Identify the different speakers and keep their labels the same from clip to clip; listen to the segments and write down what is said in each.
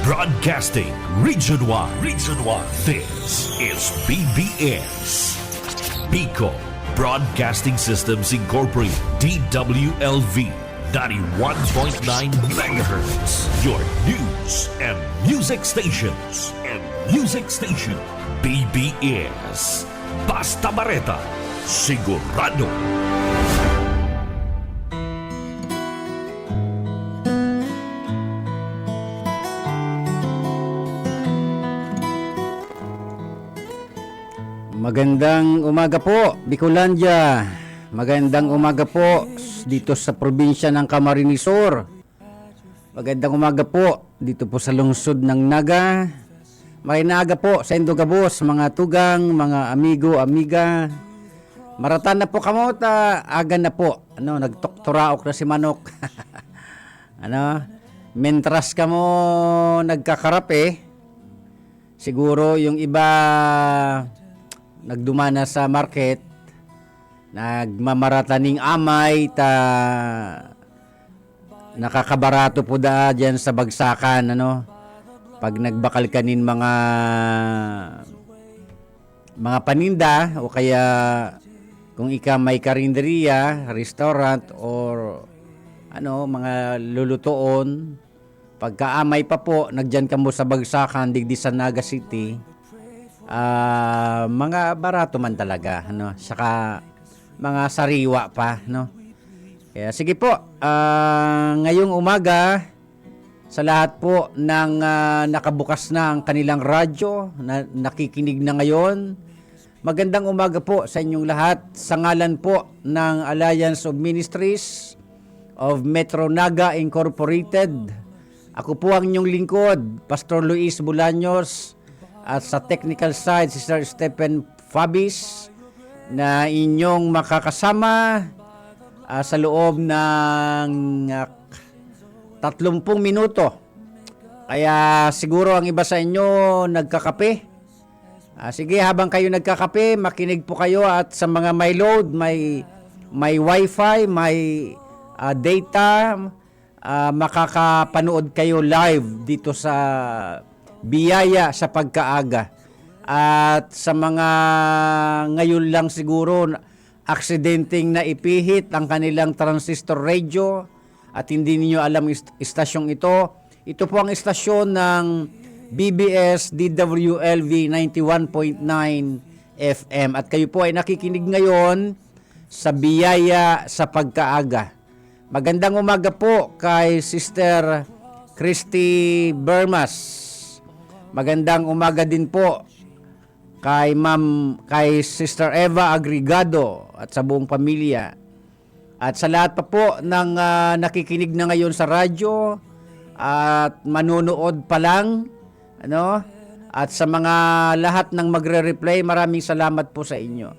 Speaker 1: Broadcasting Region 1. Region 1. This is BBS. Bicol Broadcasting Systems Incorporated. DWLV 91.9 MHz. Your news and music stations. BBS. Basta Bareta. Sigurado.
Speaker 2: Magandang umaga po, Bicolandia. Magandang umaga po dito sa probinsya ng Camarines Sur. Magandang umaga po dito po sa lungsod ng Naga. Mainaga po sa Indogabos, mga tugang, mga amigo, amiga. Maratan na po kamota, aga na po. Nagtoktoraok na si Manok. Mentras ka mo nagkakarape, siguro yung iba nagdumana sa market, nagmamarataning amay, nakakabarato po da dyan sa bagsakan, pag nagbakal kanin mga paninda, o kaya kung ika may karinderiya, restaurant, or mga lulutoon, pagkaamay pa po, nagdyan ka mo sa bagsakan, digdi sa Naga City, mga barato man talaga, saka mga sariwa pa, Kaya sige po, ngayong umaga, sa lahat po ng nakabukas na ang kanilang radyo, na nakikinig na ngayon, magandang umaga po sa inyong lahat. Sa ngalan po ng Alliance of Ministries of Metro Naga Incorporated, ako po ang inyong lingkod, Pastor Luis Bulaños, at sa technical side, si Sir Stephen Fabis, na inyong makakasama sa loob ng 30 minuto. Kaya siguro ang iba sa inyo nagkakape. Sige, habang kayo nagkakape, makinig po kayo, at sa mga may load, may wifi, may data, makakapanood kayo live dito sa biyaya sa pagkaaga. At sa mga ngayon lang siguro aksidenteng na ipihit ang kanilang transistor radio at hindi niyo alam istasyong ito po ang istasyon ng BBS DWLV 91.9 FM, at kayo po ay nakikinig ngayon sa biyaya sa pagkaaga. Magandang umaga po kay Sister Christy Bermas. Magandang umaga din po kay kay Sister Eva Agrigado at sa buong pamilya. At sa lahat pa po ng nakikinig na ngayon sa radyo at manunood pa lang, at sa mga lahat ng magre-replay, maraming salamat po sa inyo.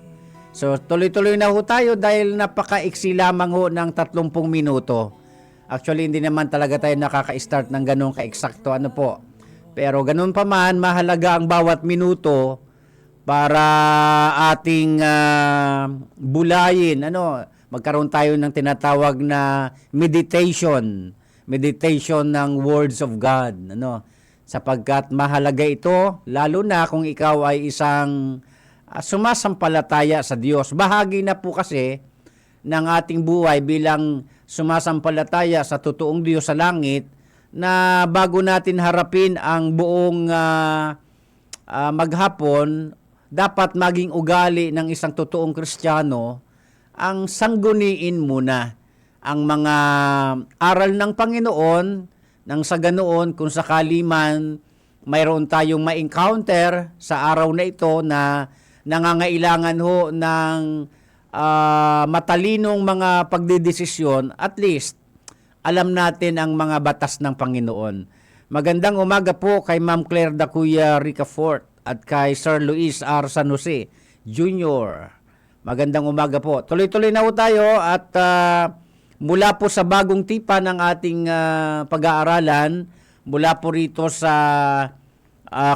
Speaker 2: So tuloy-tuloy na ho tayo dahil napaka-iksi lamang ho ng 30 minuto. Actually, hindi naman talaga tayo nakaka-start ng ganun ka-eksakto, Pero ganun pa man, mahalaga ang bawat minuto para ating bulayin. Magkaroon tayo ng tinatawag na meditation ng words of God. Sapagkat mahalaga ito, lalo na kung ikaw ay isang sumasampalataya sa Diyos. Bahagi na po kasi ng ating buhay bilang sumasampalataya sa totoong Diyos sa langit, na bago natin harapin ang buong maghapon, dapat maging ugali ng isang totoong Kristiyano ang sangguniin muna ang mga aral ng Panginoon, nang sa ganoon kung sakali man mayroon tayong ma-encounter sa araw na ito na nangangailangan ho ng matalinong mga pagdedesisyon, at least alam natin ang mga batas ng Panginoon. Magandang umaga po kay Ma'am Claire Dacuya Ricafort at kay Sir Luis R. San Jose Jr. Magandang umaga po. Tuloy-tuloy na po tayo, at mula po sa bagong tipa ng ating pag-aaralan, mula po rito sa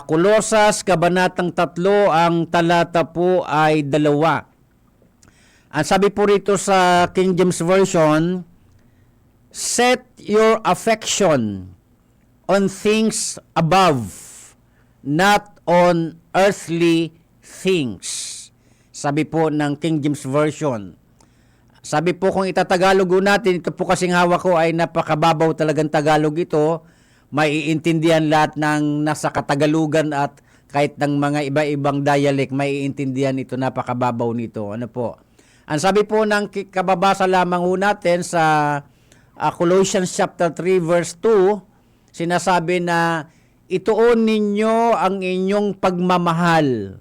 Speaker 2: Kolosas, Kabanatang 3, ang talata po ay 2. Ang sabi po rito sa King James Version, set your affection on things above, not on earthly things. Sabi po ng King James Version. Sabi po kung itatagalog natin, ito po kasing hawak ko ay napakababaw talagang Tagalog ito. Maiintindihan lahat ng nasa Katagalugan at kahit ng mga iba-ibang dialect, maiintindihan ito, napakababaw nito. Ano po? Ang sabi po ng kababasa lamang ho natin sa Colossians chapter 3 verse 2, sinasabi na ituon ninyo ang inyong pagmamahal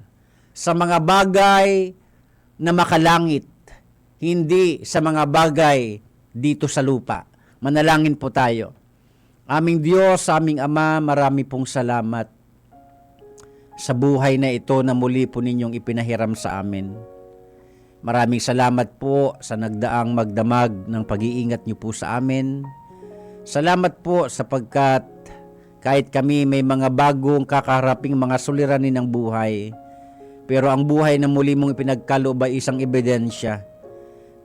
Speaker 2: sa mga bagay na makalangit, hindi sa mga bagay dito sa lupa. Manalangin po tayo. Aming Diyos, aming Ama, marami pong salamat sa buhay na ito na muli po ninyong ipinahiram sa amin. Maraming salamat po sa nagdaang magdamag ng pag-iingat niyo po sa amin. Salamat po sapagkat kahit kami may mga bagong kakaharaping mga suliranin ng buhay, pero ang buhay na muli mong ipinagkaloob ay isang ebidensya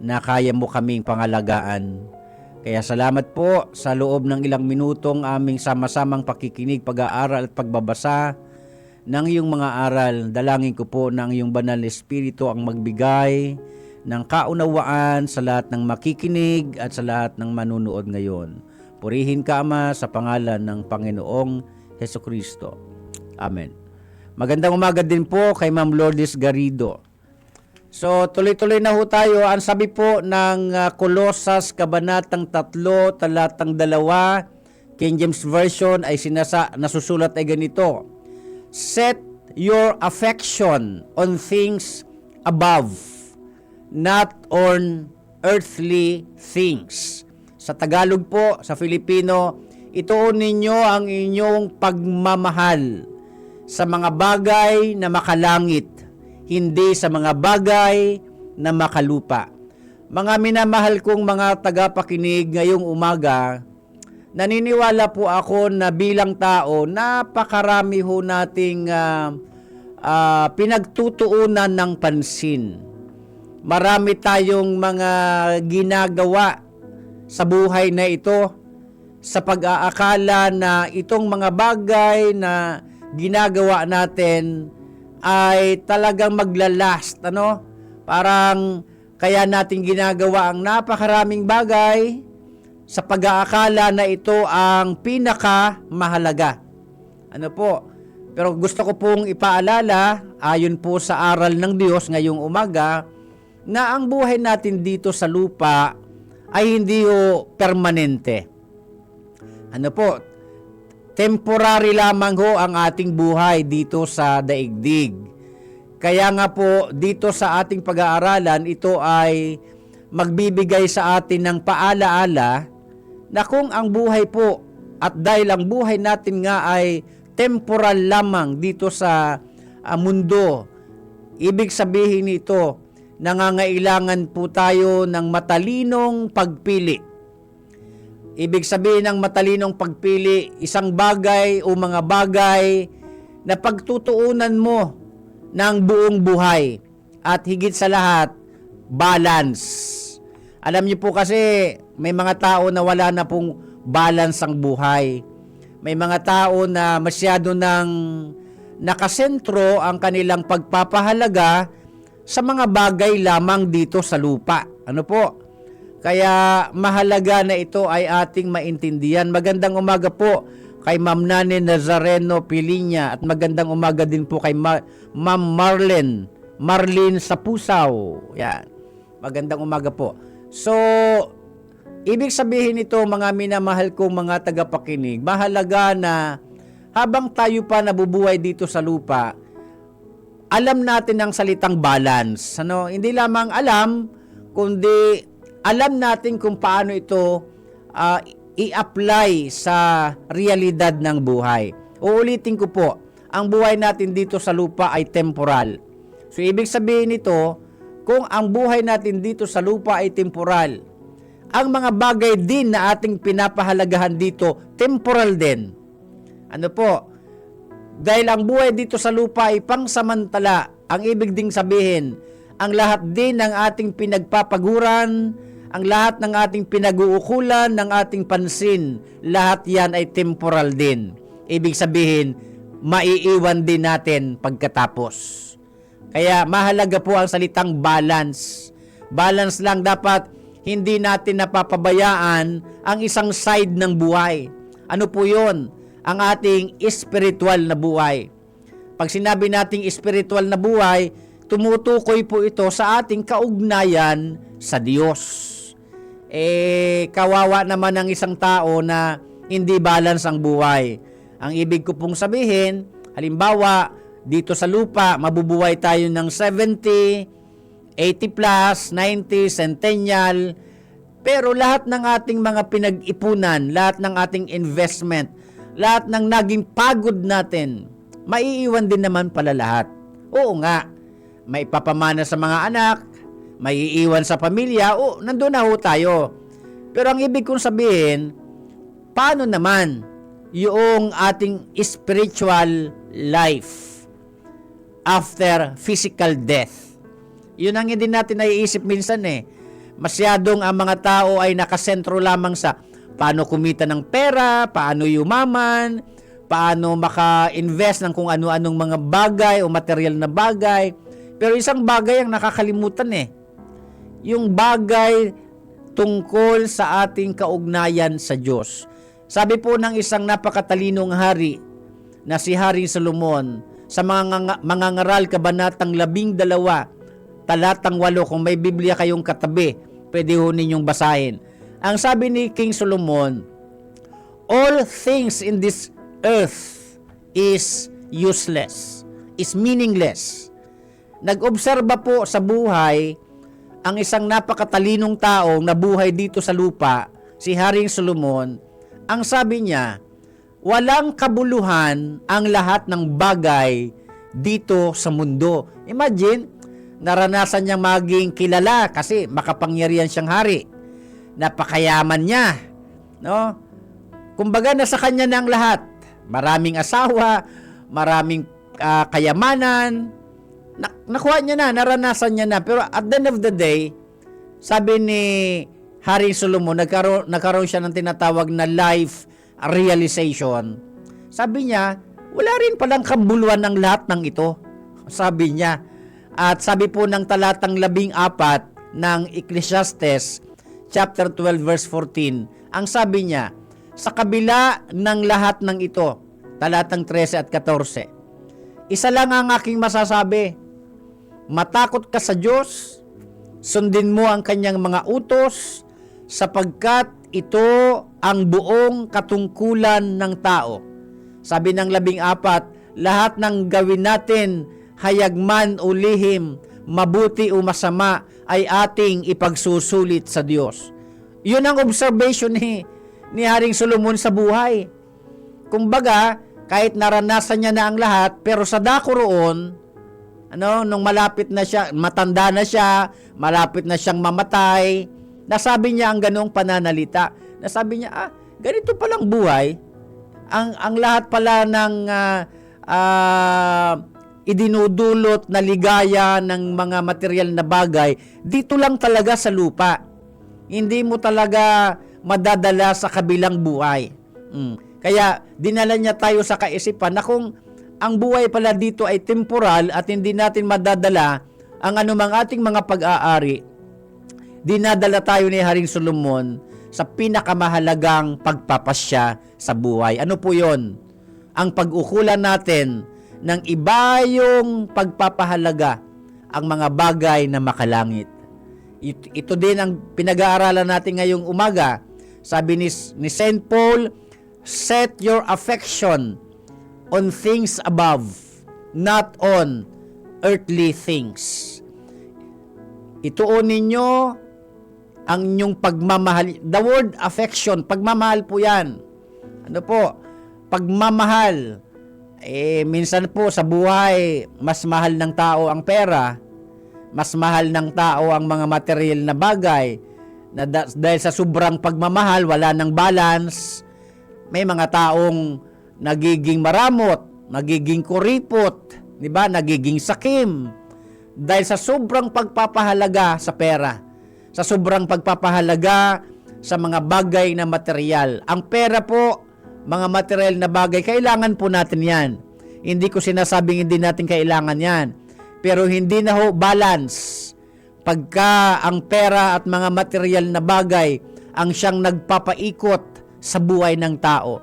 Speaker 2: na kaya mo kaming pangalagaan. Kaya salamat po sa loob ng ilang minutong aming sama-samang pakikinig, pag-aaral at pagbabasa ng iyong mga aral. Dalangin ko po na ang iyong banal na Espiritu ang magbigay ng kaunawaan sa lahat ng makikinig at sa lahat ng manunood ngayon. Purihin ka, Ama, sa pangalan ng Panginoong Hesukristo. Amen. Magandang umaga din po kay Ma'am Lourdes Garrido. So, tuloy-tuloy na ho tayo. Ang sabi po ng Kolosas, Kabanatang 3, Talatang 2, King James Version ay nasusulat ay ganito: set your affection on things above, not on earthly things. Sa Tagalog po, sa Filipino, ituon ninyo ang inyong pagmamahal sa mga bagay na makalangit, hindi sa mga bagay na makalupa. Mga minamahal kong mga tagapakinig ngayong umaga, naniniwala po ako na bilang tao, napakarami ho nating pinagtutuunan ng pansin. Marami tayong mga ginagawa sa buhay na ito sa pag-aakala na itong mga bagay na ginagawa natin ay talagang maglalast, ano? Parang kaya natin ginagawa ang napakaraming bagay sa pag-aakala na ito ang pinakamahalaga. Ano po? Pero gusto ko pong ipaalala, ayon po sa aral ng Diyos ngayong umaga, na ang buhay natin dito sa lupa ay hindi ho permanente. Ano po? Temporary lamang ho ang ating buhay dito sa daigdig. Kaya nga po dito sa ating pag-aaralan, ito ay magbibigay sa atin ng paalaala na kung ang buhay po at dahil ang buhay natin nga ay temporal lamang dito sa mundo, ibig sabihin nito, nangangailangan po tayo ng matalinong pagpili. Ibig sabihin ng matalinong pagpili, isang bagay o mga bagay na pagtutuunan mo ng buong buhay. At higit sa lahat, balance. Alam niyo po kasi, may mga tao na wala na pong balance ang buhay. May mga tao na masyado nang nakasentro ang kanilang pagpapahalaga sa mga bagay lamang dito sa lupa. Ano po? Kaya mahalaga na ito ay ating maintindihan. Magandang umaga po kay Ma'am Nani Nazareno Pilinya at magandang umaga din po kay Ma'am Marlene Sapusaw. Yan. Magandang umaga po. So, ibig sabihin nito mga minamahal kong mga tagapakinig, mahalaga na habang tayo pa nabubuhay dito sa lupa, alam natin ang salitang balance. Ano? Hindi lamang alam, kundi alam natin kung paano ito i-apply sa realidad ng buhay. Uulitin ko po, ang buhay natin dito sa lupa ay temporal. So, ibig sabihin nito, kung ang buhay natin dito sa lupa ay temporal, ang mga bagay din na ating pinapahalagahan dito, temporal din. Ano po? Dahil ang buhay dito sa lupa ay pangsamantala, ang ibig ding sabihin, ang lahat din ng ating pinagpapaguran, ang lahat ng ating pinag-uukulan, ng ating pansin, lahat yan ay temporal din. Ibig sabihin, maiiwan din natin pagkatapos. Kaya mahalaga po ang salitang balance. Balance lang, dapat hindi natin napapabayaan ang isang side ng buhay. Ano po yun? Ang ating spiritual na buhay. Pag sinabi nating spiritual na buhay, tumutukoy po ito sa ating kaugnayan sa Diyos. Kawawa naman ang isang tao na hindi balance ang buhay. Ang ibig ko pong sabihin, halimbawa, dito sa lupa, mabubuhay tayo ng 70, 80 plus, 90, centennial, pero lahat ng ating mga pinag-ipunan, lahat ng ating investment, lahat ng naging pagod natin, maiiwan din naman pala lahat. Oo nga, may papamana sa mga anak, may iiwan sa pamilya, nandun na ho tayo. Pero ang ibig kong sabihin, paano naman yung ating spiritual life after physical death? Yun ang hindi natin naiisip minsan eh. Masyadong ang mga tao ay nakasentro lamang sa paano kumita ng pera, paano yumaman, paano maka-invest ng kung ano-anong mga bagay o material na bagay. Pero isang bagay ang nakakalimutan eh. Yung bagay tungkol sa ating kaugnayan sa Diyos. Sabi po ng isang napakatalinong hari na si Haring Solomon sa mga ngaral kabanatang 12, talatang 8, kung may Biblia kayong katabi, pwede ho ninyong basahin. Ang sabi ni King Solomon, all things in this earth is useless, is meaningless. Nag-obserba po sa buhay ang isang napakatalinong taong nabuhay dito sa lupa, si Haring Solomon. Ang sabi niya, walang kabuluhan ang lahat ng bagay dito sa mundo. Imagine, naranasan niyang maging kilala kasi makapangyarihan siyang hari. Napakayaman niya, no? Kumbaga nasa kanya na ang lahat. Maraming asawa, maraming kayamanan. Nakuha niya na, naranasan niya na. Pero at the end of the day, sabi ni Haring Solomon, nagkaroon siya ng tinatawag na life realization. Sabi niya, wala rin palang kabuluhan ng lahat ng ito. Sabi niya. At sabi po ng talatang 14 ng Ecclesiastes, chapter 12, verse 14, ang sabi niya, sa kabila ng lahat ng ito, talatang 13 at 14, isa lang ang aking masasabi, matakot ka sa Diyos, sundin mo ang kanyang mga utos, sapagkat ito ang buong katungkulan ng tao. Sabi ng 14, lahat ng gawin natin, hayag man o lihim, mabuti o masama, ay ating ipagsusulit sa Diyos. Yun ang observation ni Haring Solomon sa buhay. Kumbaga, kahit naranasan niya na ang lahat, pero sa dako roon, nung malapit na siya, matanda na siya, malapit na siyang mamatay, nasabi niya ang ganong pananalita. Nasabi niya, ganito palang buhay. Ang lahat pala ng idinudulot na ligaya ng mga material na bagay, dito lang talaga sa lupa. Hindi mo talaga madadala sa kabilang buhay. Kaya dinala niya tayo sa kaisipan na kung ang buhay pala dito ay temporal at hindi natin madadala ang anumang ating mga pag-aari, dinadala tayo ni Haring Solomon sa pinakamahalagang pagpapasya sa buhay. Ano po yon? Ang pag-ukulan natin ng iba yung pagpapahalaga ang mga bagay na makalangit. Ito din ang pinag-aaralan natin ngayong umaga. Sabi ni St. Paul, set your affection on things above, not on earthly things. Ituon ninyo ang inyong pagmamahal. The word affection, pagmamahal po yan. Ano po? Pagmamahal. Minsan po sa buhay, mas mahal ng tao ang pera, mas mahal ng tao ang mga material na bagay, na dahil sa sobrang pagmamahal, wala ng balance. May mga taong nagiging maramot, nagiging kuripot, di ba? Nagiging sakim dahil sa sobrang pagpapahalaga sa pera. sa sobrang pagpapahalaga sa mga bagay na material. Ang pera po, mga material na bagay, kailangan po natin yan. Hindi ko sinasabing hindi natin kailangan yan. Pero hindi na ho balance pagka ang pera at mga material na bagay ang siyang nagpapaikot sa buhay ng tao.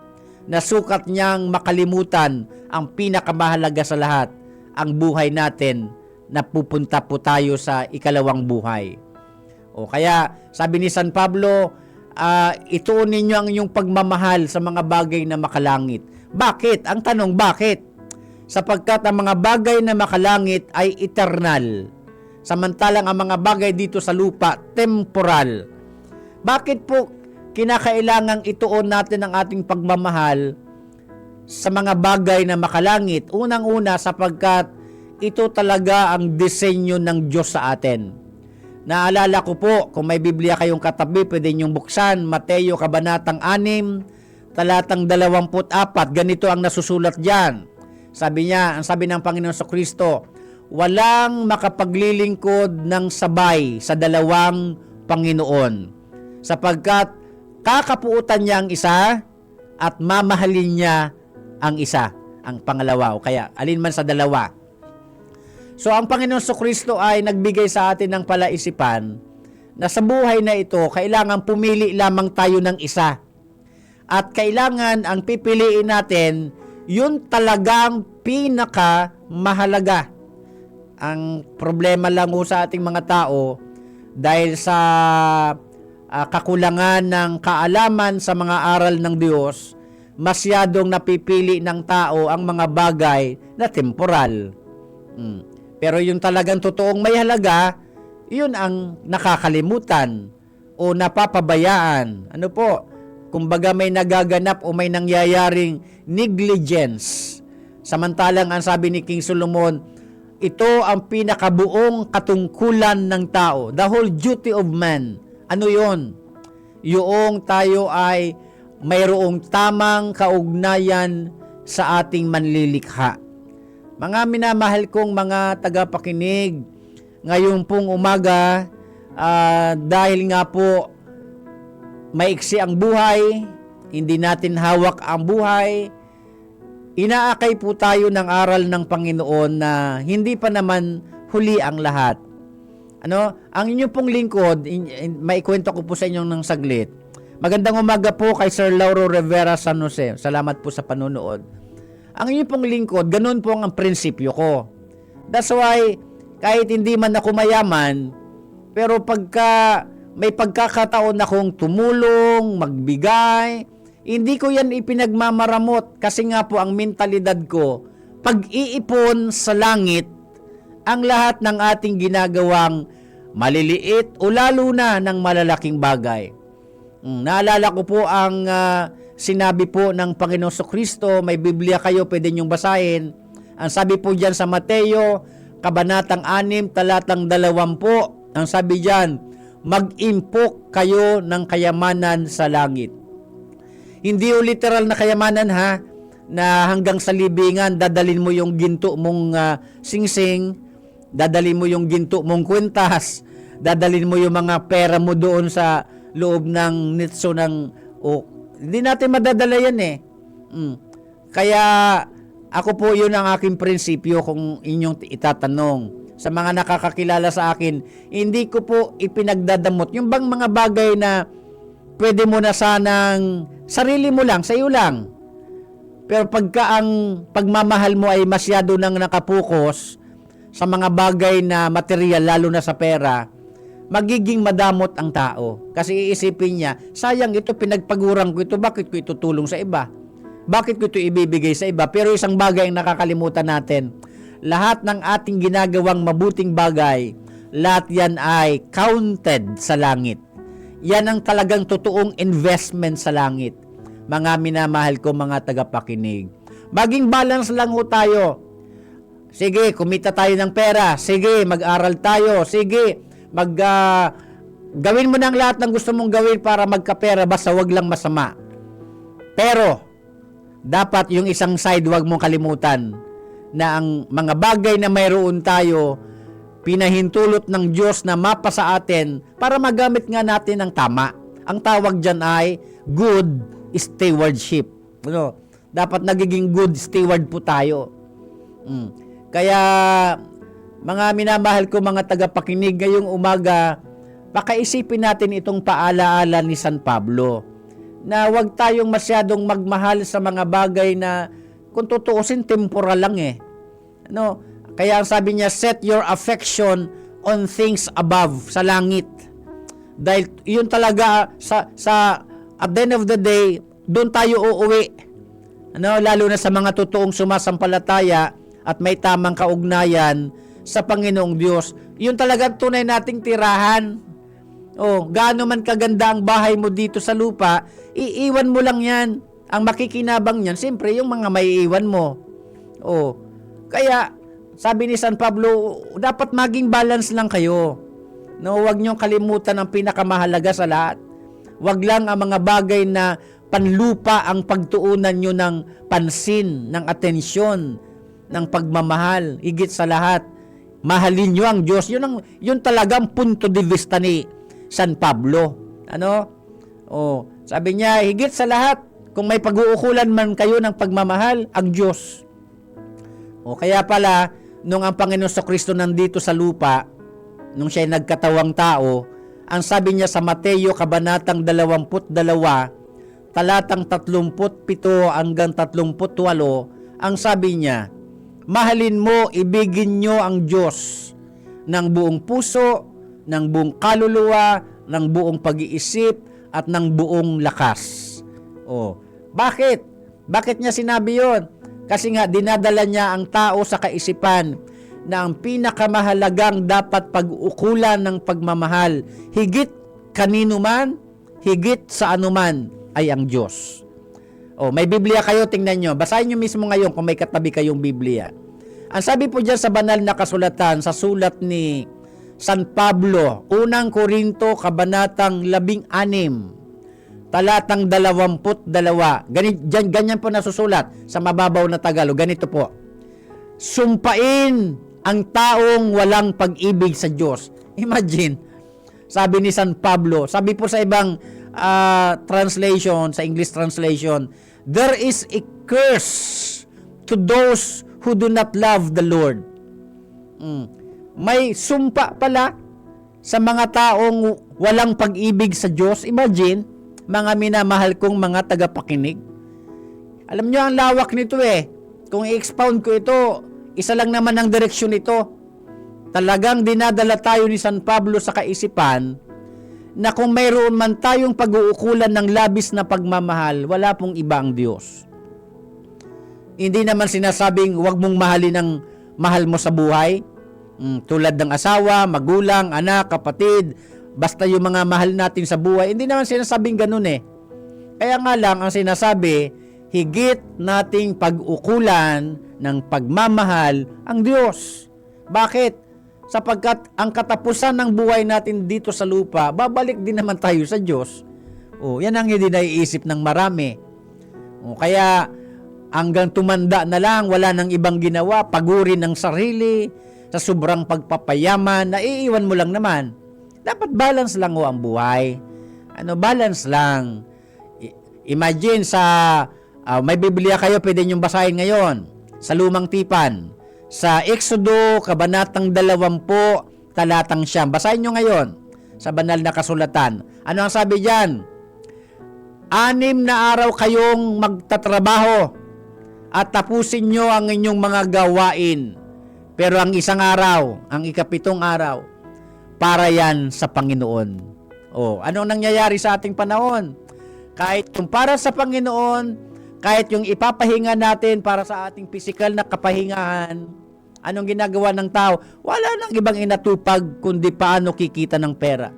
Speaker 2: Nasukat niyang makalimutan ang pinakamahalaga sa lahat, ang buhay natin na pupunta po tayo sa ikalawang buhay. O kaya sabi ni San Pablo, ituon ninyo ang inyong pagmamahal sa mga bagay na makalangit. Bakit? Ang tanong, bakit? Sapagkat ang mga bagay na makalangit ay eternal. Samantalang ang mga bagay dito sa lupa, temporal. Bakit po kinakailangang ituon natin ang ating pagmamahal sa mga bagay na makalangit? Unang-una sapagkat ito talaga ang disenyo ng Diyos sa atin. Naalala ko po, kung may Biblia kayong katabi, pwede niyong buksan, Mateo Kabanatang 6, talatang 24, ganito ang nasusulat diyan. Sabi niya, ang sabi ng Panginoon sa Kristo, walang makapaglilingkod ng sabay sa dalawang Panginoon, sapagkat kakapuutan niya ang isa at mamahalin niya ang isa, ang pangalawa, o kaya alinman sa dalawa. So ang Panginoon sa Kristo ay nagbigay sa atin ng palaisipan na sa buhay na ito, kailangan pumili lamang tayo ng isa. At kailangan ang pipiliin natin, yun talagang pinakamahalaga. Ang problema lang ho sa ating mga tao, dahil sa kakulangan ng kaalaman sa mga aral ng Diyos, masyadong napipili ng tao ang mga bagay na temporal. Pero yung talagang totoong may halaga, yun ang nakakalimutan o napapabayaan. Ano po? Kumbaga may nagaganap o may nangyayaring negligence. Samantalang ang sabi ni King Solomon, ito ang pinakabuong katungkulan ng tao. The whole duty of man. Ano yon? Yung tayo ay mayroong tamang kaugnayan sa ating manlilikha. Mga minamahal kong mga tagapakinig, ngayon pong umaga, dahil nga po maiksi ang buhay, hindi natin hawak ang buhay, inaakay po tayo ng aral ng Panginoon na hindi pa naman huli ang lahat. Ang inyo pong lingkod, maikwento ko po sa inyo ng saglit. Magandang umaga po kay Sir Lauro Rivera San Jose. Salamat po sa panonood. Ang inyo pong lingkod, ganun po ang prinsipyo ko. That's why, kahit hindi man ako mayaman, pero pagka may pagkakataon akong tumulong, magbigay, hindi ko yan ipinagmamaramot kasi nga po ang mentalidad ko, pag-iipon sa langit ang lahat ng ating ginagawang maliliit o lalo na ng malalaking bagay. Naalala ko po ang sinabi po ng Panginoon sa Kristo, may Biblia kayo, pwede niyong basahin. Ang sabi po diyan sa Mateo, Kabanatang 6, talatang 20, ang sabi diyan, mag-impok kayo ng kayamanan sa langit. Hindi o literal na kayamanan ha, na hanggang sa libingan, dadalin mo yung ginto mong singsing, dadalin mo yung ginto mong kwintas, dadalin mo yung mga pera mo doon sa loob ng nitso ng hindi natin madadala yan eh. Kaya ako po yun ang aking prinsipyo kung inyong itatanong. Sa mga nakakakilala sa akin, hindi ko po ipinagdadamot. Yung bang mga bagay na pwede mo na sanang sarili mo lang, sa iyo lang. Pero pagka ang pagmamahal mo ay masyado nang nakapokus sa mga bagay na material, lalo na sa pera, magiging madamot ang tao. Kasi iisipin niya, sayang ito, pinagpagurang ko ito, bakit ko itutulong sa iba? Bakit ko ito ibibigay sa iba? Pero isang bagay ang nakakalimutan natin, lahat ng ating ginagawang mabuting bagay, lahat yan ay counted sa langit. Yan ang talagang totoong investment sa langit. Mga minamahal ko, mga tagapakinig. Maging balance lang ho tayo. Sige, kumita tayo ng pera. Sige, mag-aral tayo. Sige, gawin mo ng lahat ng gusto mong gawin para magkapera, basta wag lang masama. Pero dapat yung isang side wag mong kalimutan na ang mga bagay na mayroon tayo pinahintulot ng Diyos na mapa sa atin para magamit nga natin ang tama. Ang tawag dyan ay good stewardship. Ano? Dapat nagiging good steward po tayo. Kaya, mga minamahal ko mga tagapakinig, ngayong umaga, pakaisipin natin itong paalaala ni San Pablo na huwag tayong masyadong magmahal sa mga bagay na kung tutuusin temporal lang eh. Ano? Kaya ang sabi niya, set your affection on things above, sa langit. Dahil yun talaga at the end of the day, doon tayo uuwi. Ano? Lalo na sa mga totoong sumasampalataya at may tamang kaugnayan sa Panginoong Diyos. Yun talaga tunay nating tirahan. Gaano man kaganda ang bahay mo dito sa lupa, iiwan mo lang yan. Ang makikinabang niyan, siyempre, yung mga maiiwan mo. Kaya, sabi ni San Pablo, dapat maging balance lang kayo. No, huwag niyong kalimutan ang pinakamahalaga sa lahat. Huwag lang ang mga bagay na panlupa ang pagtuunan niyo ng pansin, ng atensyon, ng pagmamahal. Higit sa lahat, mahalin niyo ang Diyos. Yun talagang punto de vista ni San Pablo. Ano? Sabi niya, higit sa lahat, kung may pag-uukulan man kayo ng pagmamahal, ang Diyos. Kaya pala, nung ang Panginoon Kristo nandito sa lupa, nung siya'y nagkatawang tao, ang sabi niya sa Mateo kabanatang 22, talatang 37 hanggang 38, ang sabi niya, mahalin mo, ibigin nyo ang Diyos ng buong puso, ng buong kaluluwa, ng buong pag-iisip, at ng buong lakas. Bakit? Bakit niya sinabi yon? Kasi nga, dinadala niya ang tao sa kaisipan na ang pinakamahalagang dapat pag-ukulan ng pagmamahal, higit kanino man, higit sa anuman, ay ang Diyos. May Biblia kayo, tingnan nyo. Basahin nyo mismo ngayon kung may katabi kayong Biblia. Ang sabi po dyan sa banal na kasulatan, sa sulat ni San Pablo, unang Korinto, kabanatang 16, talatang 22. Ganyan po nasusulat sa mababaw na Tagalog. Ganito po. Sumpain ang taong walang pag-ibig sa Diyos. Imagine, sabi ni San Pablo, sabi po sa ibang translation, sa English translation, there is a curse to those who do not love the Lord. May sumpa pala sa mga taong walang pag-ibig sa Diyos. Imagine, mga minamahal kong mga tagapakinig. Alam nyo, ang lawak nito eh. Kung i-expound ko ito, isa lang naman ang direksyon nito. Talagang dinadala tayo ni San Pablo sa kaisipan na kung mayroon man tayong pag-uukulan ng labis na pagmamahal, wala pong iba ang Diyos. Hindi naman sinasabing huwag mong mahalin ang mahal mo sa buhay. Tulad ng asawa, magulang, anak, kapatid, basta yung mga mahal natin sa buhay. Hindi naman sinasabing ganun eh. Kaya nga lang, ang sinasabi, higit nating pag-ukulan ng pagmamahal ang Diyos. Bakit? Sapagkat ang katapusan ng buhay natin dito sa lupa, babalik din naman tayo sa Diyos. Yan ang hindi naiisip ng marami. Kaya hanggang tumanda na lang, wala nang ibang ginawa, pagurin ng sarili, sa sobrang pagpapayaman, naiiwan mo lang naman. Dapat balance lang ang buhay. Balance lang. Imagine may Biblia kayo, pwede niyong basahin ngayon. Sa Lumang Tipan. Sa Exodo, kabanatang 20, talatang 9. Basahin niyo ngayon. Sa banal na kasulatan. Ano ang sabi diyan? 6 na araw kayong magtatrabaho at tapusin niyo ang inyong mga gawain. Pero ang isang araw, ang ika-7 araw, para yan sa Panginoon. Anong nangyayari sa ating panahon? Kahit yung para sa Panginoon, kahit yung ipapahinga natin para sa ating pisikal na kapahingahan, anong ginagawa ng tao? Wala nang ibang inatupag kundi paano kikita ng pera.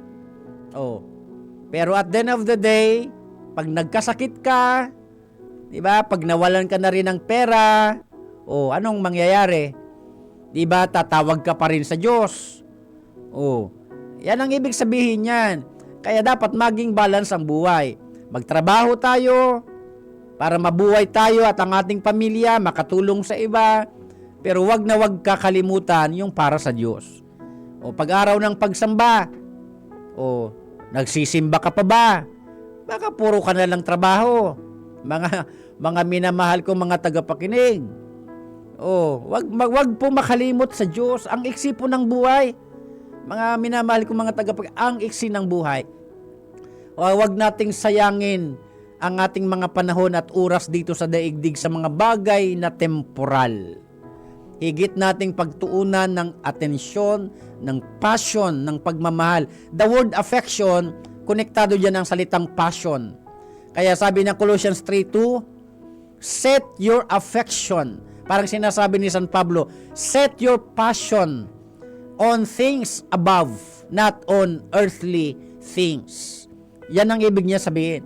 Speaker 2: Pero at the end of the day, pag nagkasakit ka, di ba? Pag nawalan ka na rin ng pera, anong mangyayari? Di ba? Tatawag ka pa rin sa Diyos. Yan ang ibig sabihin niyan. Kaya dapat maging balance ang buhay. Magtrabaho tayo para mabuhay tayo at ang ating pamilya, makatulong sa iba. Pero wag na wag kakalimutan yung para sa Diyos. O pag-araw ng pagsamba, o nagsisimba ka pa ba? Baka puro ka na lang trabaho. Mga minamahal ko mga tagapakinig. Wag po makalimot sa Diyos. Ang iksi po ng buhay. Mga minamahal ko mga tagapakinig, ang iksi ng buhay. Wag nating sayangin ang ating mga panahon at oras dito sa daigdig sa mga bagay na temporal. Higit nating pagtuunan ng atensyon, ng passion, ng pagmamahal. The word affection, konektado dyan ang salitang passion. Kaya sabi ng Colossians 3:2, set your affection. Parang sinasabi ni San Pablo, set your passion on things above, not on earthly things. Yan ang ibig niya sabihin.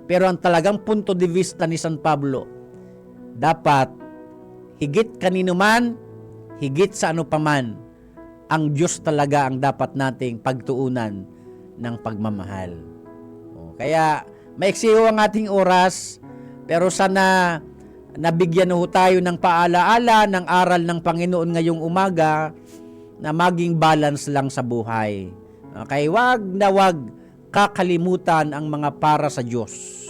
Speaker 2: Pero ang talagang punto de vista ni San Pablo, dapat higit kanino man, higit sa ano paman, ang Diyos talaga ang dapat nating pagtuunan ng pagmamahal. Kaya maiksi ho ang ating oras, pero sana nabigyan ho tayo ng paalaala ng aral ng Panginoon ngayong umaga na maging balance lang sa buhay. Okay, wag na wag kakalimutan ang mga para sa Diyos.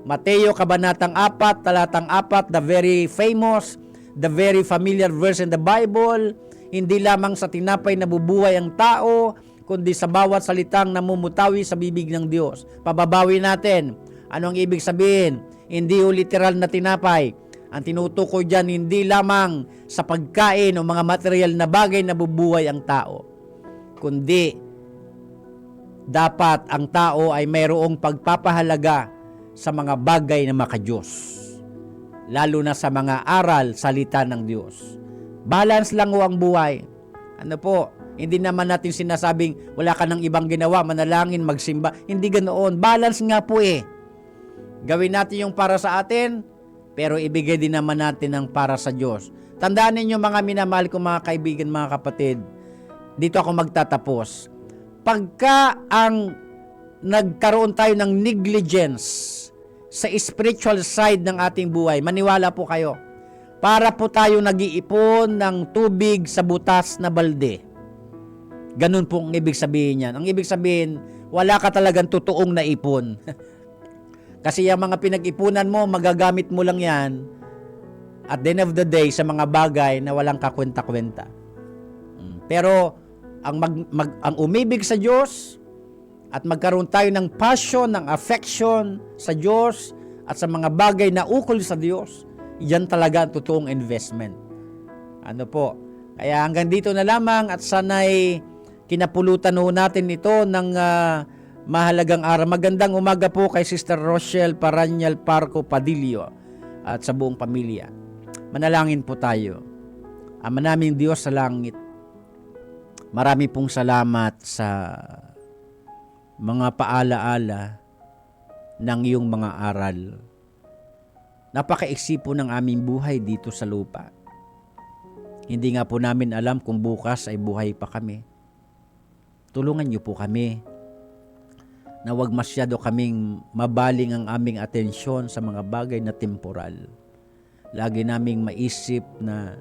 Speaker 2: Mateo Kabanatang 4, Talatang 4, the very famous, the very familiar verse in the Bible, hindi lamang sa tinapay nabubuhay ang tao, kundi sa bawat salitang namumutawi sa bibig ng Diyos. Pababawi natin. Ano ang ibig sabihin? Hindi literal na tinapay. Ang tinutukoy dyan, hindi lamang sa pagkain o mga material na bagay na bubuhay ang tao, kundi dapat ang tao ay mayroong pagpapahalaga sa mga bagay na makadiyos, lalo na sa mga aral, salita ng Diyos. Balance lang ho ang buhay. Ano po, hindi naman natin sinasabing wala ka ng ibang ginawa, manalangin, magsimba. Hindi ganoon. Balance nga po eh. Gawin natin yung para sa atin, pero ibigay din naman natin ang para sa Diyos. Tandaan ninyo mga minamahal ko mga kaibigan, mga kapatid, dito ako magtatapos. Pagka ang nagkaroon tayo ng negligence sa spiritual side ng ating buhay, maniwala po kayo, para po tayo nag-iipon ng tubig sa butas na balde. Ganun po ang ibig sabihin niyan. Ang ibig sabihin, wala ka talagang totoong naipon. Kasi yung mga pinag-ipunan mo, magagamit mo lang yan at the end of the day sa mga bagay na walang kakwenta-kwenta. Pero ang umibig sa Diyos at magkaroon tayo ng passion, ng affection sa Diyos at sa mga bagay na ukol sa Diyos, yan talaga ang totoong investment. Ano po? Kaya hanggang dito na lamang at sana'y kinapulutan ho natin ito ng mahalagang araw. Magandang umaga po kay Sister Rochelle Paranyal Parco Padillo at sa buong pamilya. Manalangin po tayo. Ama naming Diyos sa langit, marami pong salamat sa mga paalaala ng iyong mga aral. Napakaiksi po ng aming buhay dito sa lupa. Hindi nga po namin alam kung bukas ay buhay pa kami. Tulungan niyo po kami na wag masyado kaming mabaling ang aming atensyon sa mga bagay na temporal. Lagi naming maisip na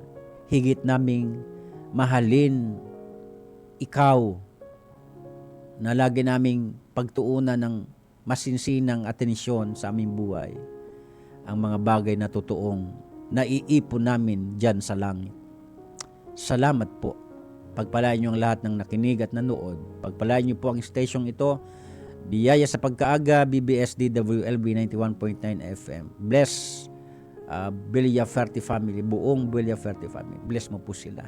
Speaker 2: higit naming mahalin ikaw, na lagi naming pagtuunan ng masinsinang atensyon sa aming buhay, ang mga bagay na totoong naiipon namin dyan sa langit. Salamat po. Pagpalain niyo ang lahat ng nakinig at nanood. Pagpalain niyo po ang stasyong ito. Biyaya sa pagkaaga, BBSD WLB 91.9 FM. Bless Villaferte family, buong Villaferte family. Bless mo po sila.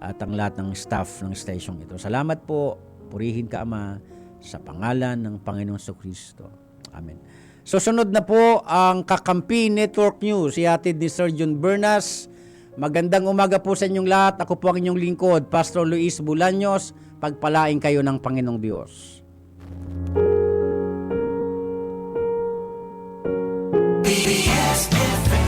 Speaker 2: At ang lahat ng staff ng stasyong ito. Salamat po. Purihin ka, Ama, sa pangalan ng Panginoong Jesucristo. Amen. Susunod na po ang Kakampi Network News. Ihatid ni Sir John Bernas. Magandang umaga po sa inyong lahat. Ako po ang inyong lingkod, Pastor Luis Bulaños. Pagpalain kayo ng Panginoong Diyos.
Speaker 3: BBS FM.